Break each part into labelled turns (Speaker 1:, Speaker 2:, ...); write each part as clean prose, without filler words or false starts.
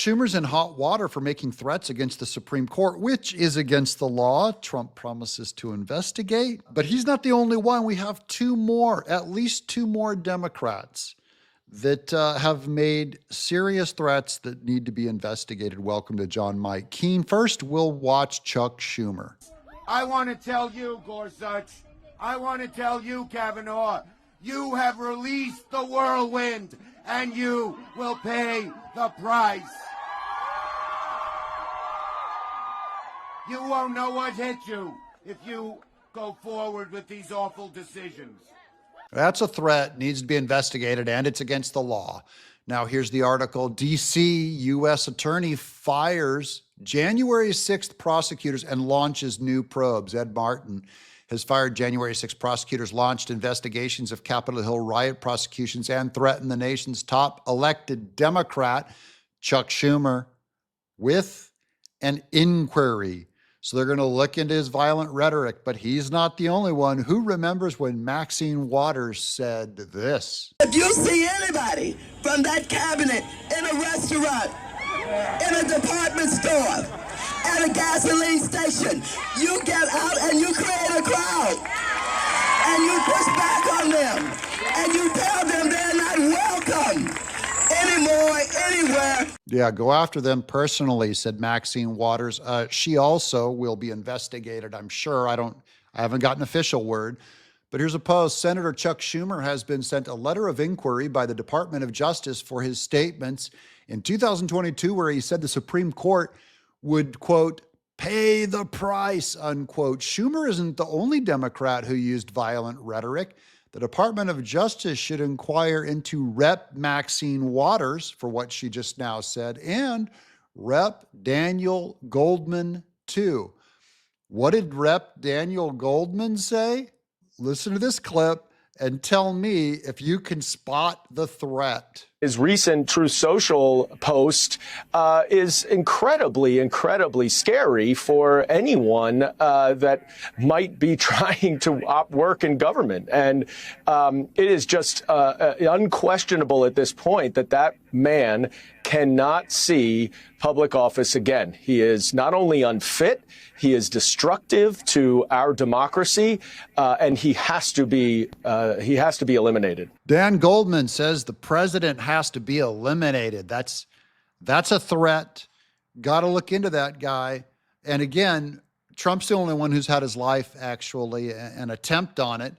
Speaker 1: Schumer's in hot water for making threats against the Supreme Court, which is against the law. Trump promises to investigate, but he's not the only one. We have at least two more Democrats that have made serious threats that need to be investigated. Welcome to John Mike Keene. First, we'll watch Chuck Schumer.
Speaker 2: I want to tell you, Gorsuch, I want to tell you, Kavanaugh, you have released the whirlwind, and you will pay the price. You won't know what hit you if you go forward with these awful decisions.
Speaker 1: That's a threat, needs to be investigated, and it's against the law. Now, here's the article. D.C. U.S. Attorney fires January 6th prosecutors and launches new probes. Ed Martin has fired January 6th prosecutors, launched investigations of Capitol Hill riot prosecutions, and threatened the nation's top elected Democrat, Chuck Schumer, with an inquiry. So they're going to look into his violent rhetoric, but he's not the only one. Who remembers when Maxine Waters said this?
Speaker 3: If you see anybody from that cabinet in a restaurant, in a department store, at a gasoline station, you get out and you create a crowd. And you push back on them. And you tell them they're not welcome anymore, anywhere.
Speaker 1: Yeah, go after them personally, said Maxine Waters. She also will be investigated, I'm sure. I haven't gotten an official word. But here's a post. Senator Chuck Schumer has been sent a letter of inquiry by the Department of Justice for his statements in 2022, where he said the Supreme Court would, quote, pay the price, unquote. Schumer isn't the only Democrat who used violent rhetoric. The Department of Justice should inquire into Rep. Maxine Waters for what she just now said, and Rep. Daniel Goldman, too. What did Rep. Daniel Goldman say? Listen to this clip and tell me if you can spot the threat.
Speaker 4: His recent Truth Social post is incredibly scary for anyone that might be trying to work in government. And it is just unquestionable at this point that man cannot see public office again. He is not only unfit, he is destructive to our democracy, and he has to be eliminated.
Speaker 1: Dan Goldman says the president has to be eliminated. That's a threat. Got to look into that guy. And again, Trump's the only one who's had his life, actually, an attempt on it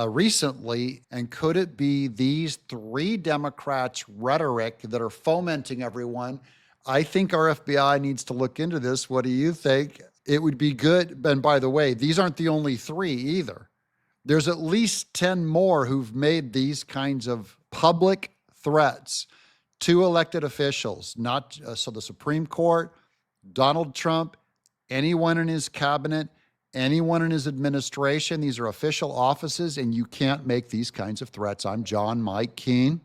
Speaker 1: recently. And could it be these three Democrats' rhetoric that are fomenting everyone? I think our FBI needs to look into this. What do you think? It would be good. And by the way, these aren't the only three either. There's at least 10 more who've made these kinds of public threats to elected officials, not so the Supreme Court, Donald Trump, anyone in his cabinet, anyone in his administration. These are official offices, and you can't make these kinds of threats. I'm John Mike Keene.